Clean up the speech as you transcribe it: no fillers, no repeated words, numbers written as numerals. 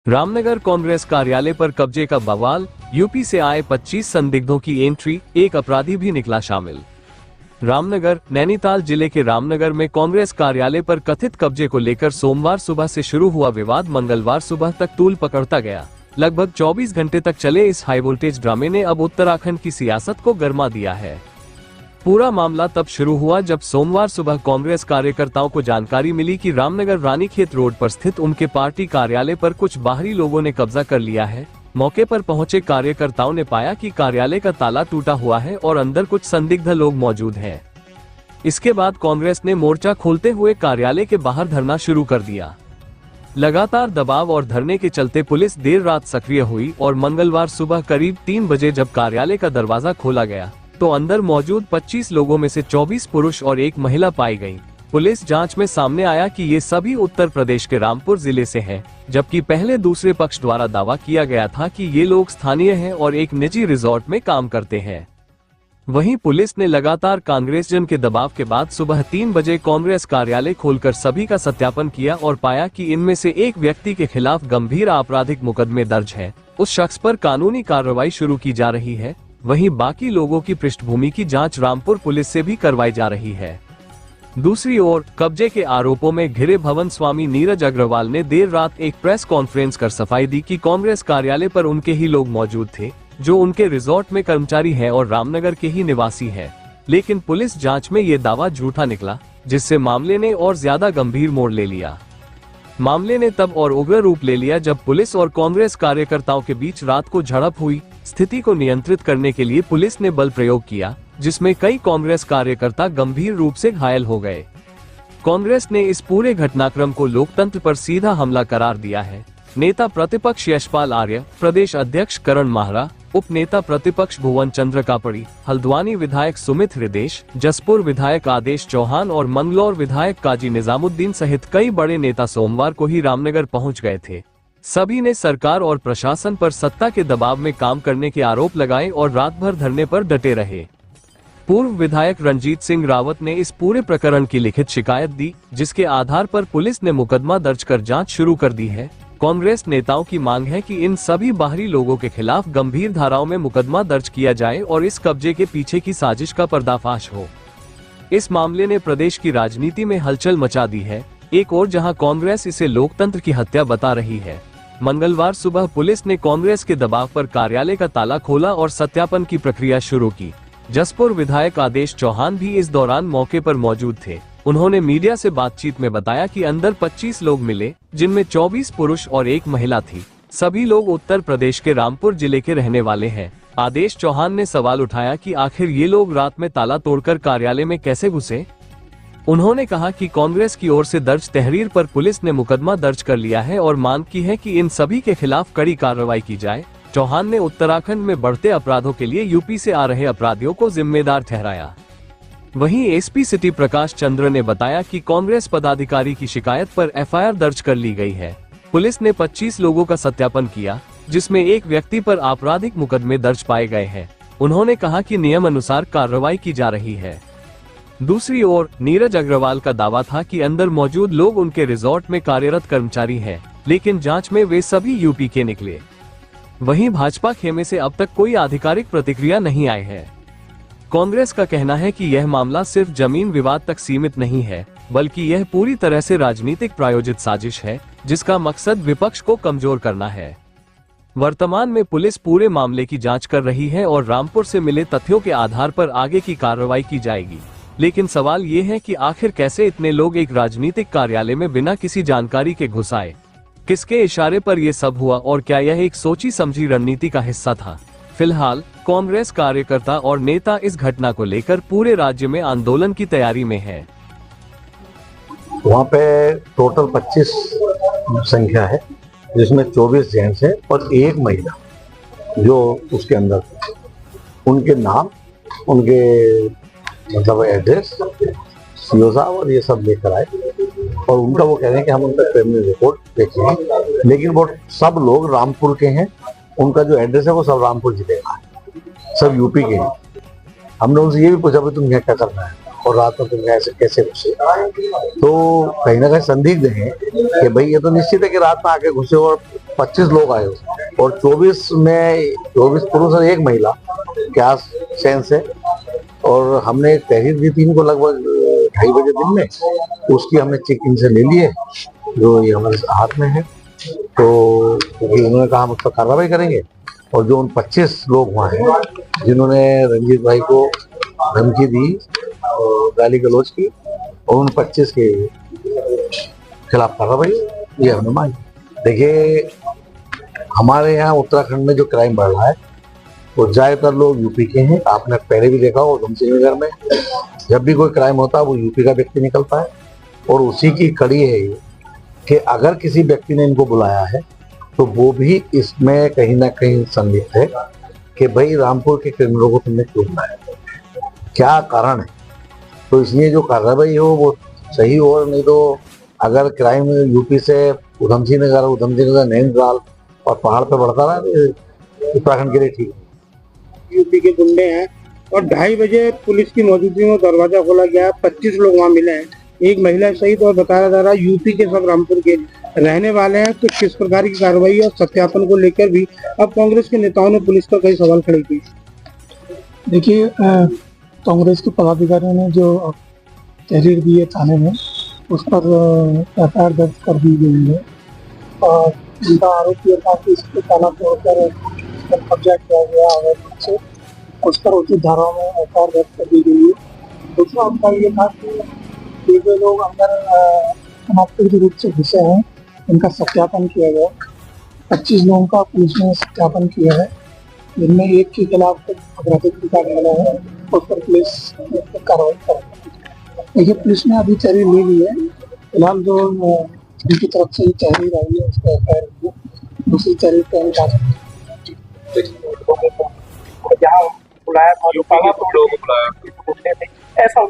रामनगर कांग्रेस कार्यालय पर कब्जे का बवाल, यूपी से आए 25 संदिग्धों की एंट्री, एक अपराधी भी निकला शामिल। रामनगर, नैनीताल जिले के रामनगर में कांग्रेस कार्यालय पर कथित कब्जे को लेकर सोमवार सुबह से शुरू हुआ विवाद मंगलवार सुबह तक तूल पकड़ता गया। लगभग 24 घंटे तक चले इस हाई वोल्टेज ड्रामे ने अब उत्तराखंड की सियासत को गरमा दिया है। पूरा मामला तब शुरू हुआ जब सोमवार सुबह कांग्रेस कार्यकर्ताओं को जानकारी मिली कि रामनगर रानीखेत रोड पर स्थित उनके पार्टी कार्यालय पर कुछ बाहरी लोगों ने कब्जा कर लिया है। मौके पर पहुंचे कार्यकर्ताओं ने पाया कि कार्यालय का ताला टूटा हुआ है और अंदर कुछ संदिग्ध लोग मौजूद हैं। इसके बाद कांग्रेस ने मोर्चा खोलते हुए कार्यालय के बाहर धरना शुरू कर दिया। लगातार दबाव और धरने के चलते पुलिस देर रात सक्रिय हुई और मंगलवार सुबह करीब 3 बजे जब कार्यालय का दरवाजा खोला गया तो अंदर मौजूद 25 लोगों में से 24 पुरुष और एक महिला पाई गई। पुलिस जांच में सामने आया कि ये सभी उत्तर प्रदेश के रामपुर जिले से हैं, जबकि पहले दूसरे पक्ष द्वारा दावा किया गया था कि ये लोग स्थानीय हैं और एक निजी रिजॉर्ट में काम करते हैं। वहीं पुलिस ने लगातार कांग्रेस जन के दबाव के बाद सुबह 3 बजे कांग्रेस कार्यालय खोलकर सभी का सत्यापन किया और पाया कि इनमें से एक व्यक्ति के खिलाफ गंभीर आपराधिक मुकदमे दर्ज है। उस शख्स पर कानूनी कार्रवाई शुरू की जा रही है। वहीं बाकी लोगों की पृष्ठभूमि की जांच रामपुर पुलिस से भी करवाई जा रही है। दूसरी ओर कब्जे के आरोपों में घिरे भवन स्वामी नीरज अग्रवाल ने देर रात एक प्रेस कॉन्फ्रेंस कर सफाई दी कि कांग्रेस कार्यालय पर उनके ही लोग मौजूद थे, जो उनके रिजॉर्ट में कर्मचारी हैं और रामनगर के ही निवासी हैं। लेकिन पुलिस जांच में ये दावा झूठा निकला, जिससे मामले ने और ज्यादा गंभीर मोड़ ले लिया। मामले ने तब और उग्र रूप ले लिया जब पुलिस और कांग्रेस कार्यकर्ताओं के बीच रात को झड़प हुई। स्थिति को नियंत्रित करने के लिए पुलिस ने बल प्रयोग किया, जिसमें कई कांग्रेस कार्यकर्ता गंभीर रूप से घायल हो गए। कांग्रेस ने इस पूरे घटनाक्रम को लोकतंत्र पर सीधा हमला करार दिया है। नेता प्रतिपक्ष यशपाल आर्य, प्रदेश अध्यक्ष करण माहरा, उप नेता प्रतिपक्ष भुवन चंद्र कापड़ी, हल्द्वानी विधायक सुमित हृदेश, जसपुर विधायक आदेश चौहान और मंगलौर विधायक काजी निजामुद्दीन सहित कई बड़े नेता सोमवार को ही रामनगर पहुंच गए थे। सभी ने सरकार और प्रशासन पर सत्ता के दबाव में काम करने के आरोप लगाए और रात भर धरने पर डटे रहे। पूर्व विधायक रंजीत सिंह रावत ने इस पूरे प्रकरण की लिखित शिकायत दी, जिसके आधार पर पुलिस ने मुकदमा दर्ज कर जांच शुरू कर दी है। कांग्रेस नेताओं की मांग है कि इन सभी बाहरी लोगों के खिलाफ गंभीर धाराओं में मुकदमा दर्ज किया जाए और इस कब्जे के पीछे की साजिश का पर्दाफाश हो। इस मामले ने प्रदेश की राजनीति में हलचल मचा दी है। एक और जहां कांग्रेस इसे लोकतंत्र की हत्या बता रही है। मंगलवार सुबह पुलिस ने कांग्रेस के दबाव पर कार्यालय का ताला खोला और सत्यापन की प्रक्रिया शुरू की। जसपुर विधायक आदेश चौहान भी इस दौरान मौके पर मौजूद थे। उन्होंने मीडिया से बातचीत में बताया कि अंदर 25 लोग मिले, जिनमें 24 पुरुष और एक महिला थी। सभी लोग उत्तर प्रदेश के रामपुर जिले के रहने वाले हैं। आदेश चौहान ने सवाल उठाया कि आखिर ये लोग रात में ताला तोड़कर कार्यालय में कैसे घुसे। उन्होंने कहा कि कांग्रेस की ओर से दर्ज तहरीर पर पुलिस ने मुकदमा दर्ज कर लिया है और मांग की है कि इन सभी के खिलाफ कड़ी कार्रवाई की जाए। चौहान ने उत्तराखंड में बढ़ते अपराधों के लिए यूपी से आ रहे अपराधियों को जिम्मेदार ठहराया। वहीं एसपी सिटी प्रकाश चंद्र ने बताया कि कांग्रेस पदाधिकारी की शिकायत पर एफआईआर दर्ज कर ली गई है। पुलिस ने 25 लोगों का सत्यापन किया, जिसमें एक व्यक्ति पर आपराधिक मुकदमे दर्ज पाए गए हैं। उन्होंने कहा कि नियम अनुसार कार्रवाई की जा रही है। दूसरी ओर नीरज अग्रवाल का दावा था कि अंदर मौजूद लोग उनके रिजॉर्ट में कार्यरत कर्मचारी हैं, लेकिन जांच में वे सभी यूपी के निकले। वहीं भाजपा खेमे से अब तक कोई आधिकारिक प्रतिक्रिया नहीं आई है। कांग्रेस का कहना है कि यह मामला सिर्फ जमीन विवाद तक सीमित नहीं है, बल्कि यह पूरी तरह से राजनीतिक प्रायोजित साजिश है, जिसका मकसद विपक्ष को कमजोर करना है। वर्तमान में पुलिस पूरे मामले की जांच कर रही है और रामपुर से मिले तथ्यों के आधार पर आगे की कार्रवाई की जाएगी। लेकिन सवाल ये है कि आखिर कैसे इतने लोग एक राजनीतिक कार्यालय में बिना किसी जानकारी के घुस आए? किसके इशारे पर यह सब हुआ और क्या यह एक सोची समझी रणनीति का हिस्सा था? फिलहाल कांग्रेस कार्यकर्ता और नेता इस घटना को लेकर पूरे राज्य में आंदोलन की तैयारी में है। वहाँ पे टोटल 25 संख्या है, जिसमें 24 जेंट्स है और एक महिला जो उसके अंदर। उनके नाम, उनके मतलब एड्रेस, सीओ साहब और ये सब लेकर आए और उनका वो कह रहे हैं कि हम उनका क्रिमिनल रिपोर्ट देखें, लेकिन वो सब लोग रामपुर के हैं। उनका जो एड्रेस है वो सब रामपुर जिले का है, सब यूपी के हैं। हमने उनसे ये भी पूछा भाई तुम यहाँ क्या करना है और रात में तुम ऐसे कैसे घुसे, तो कहीं ना कहीं संदिग्ध है कि भाई ये तो निश्चित है कि रात में आके घुसे और 25 लोग आए उसमें, और 24 पुरुष और एक महिला कैश चैन से। और हमने एक तहरीर दी थी इनको लगभग 2:30 बजे दिन में, उसकी हमने चेक इनसे ले लिए, जो ये हमारे हाथ में है। तो उन्होंने कहा हम उस पर कार्रवाई करेंगे। और जो उन 25 लोग वहाँ हैं जिन्होंने रंजीत भाई को धमकी दी और गाली गलौज की, और उन 25 के खिलाफ कार्रवाई ये हमने मांगी। देखिए, हमारे यहाँ उत्तराखंड में जो क्राइम बढ़ रहा है वो ज्यादातर लोग यूपी के हैं। आपने पहले भी देखा हो उधम सिंह नगर में जब भी कोई क्राइम होता है वो यूपी का व्यक्ति निकलता है। और उसी की कड़ी है ये कि अगर किसी व्यक्ति ने इनको बुलाया है तो वो भी इसमें कहीं ना कहीं संलिप्त है कि भाई रामपुर के क्रिमिनलों को तुमने क्यों बुलाया, क्या कारण है। तो इसलिए जो कार्रवाई हो वो सही हो, नहीं तो अगर क्राइम यूपी से उधम सिंह नगर नैनीताल और पहाड़ पे बढ़ता रहा तो उत्तराखंड के लिए ठीक है। यूपी के गुंडे हैं और 2:30 बजे पुलिस की मौजूदगी में दरवाजा खोला गया, 25 लोग वहाँ मिले हैं, एक महिला सहित। और बताया जा रहा है यूपी के सब रामपुर के रहने वाले हैं। तो किस प्रकार की कार्रवाई और सत्यापन को लेकर भी अब कांग्रेस के नेताओं ने पुलिस पर कई सवाल खड़े किए। देखिए, कांग्रेस के पदाधिकारियों ने जो तहरीर दी है थाने में, उस पर एफआईआर दर्ज कर दी गई है। और उनका आरोप यह था कि इसको ताला तोड़कर इस पर कब्जा किया गया अवैध रूप से, उस पर उचित धाराओं में एफआईआर दर्ज कर दी गई है। दूसरा उनका ये था कि ये जो लोग अंदर अनाधिकृत रूप से घुसे हैं इनका सत्यापन किया गया। 25 लोगों का पुलिस ने सत्यापन किया है, जिनमें एक के खिलाफ आपराधिक रिकॉर्ड मिला है, उस पर पुलिस कार्रवाई करेगी। देखिए, पुलिस ने अभी तहरीर ले ली है। फिलहाल जो उनकी तरफ से तहरीर आई है उसका एफआईआर, दूसरी तहरीर का इनकार जहाँ बुलाया था, ऐसा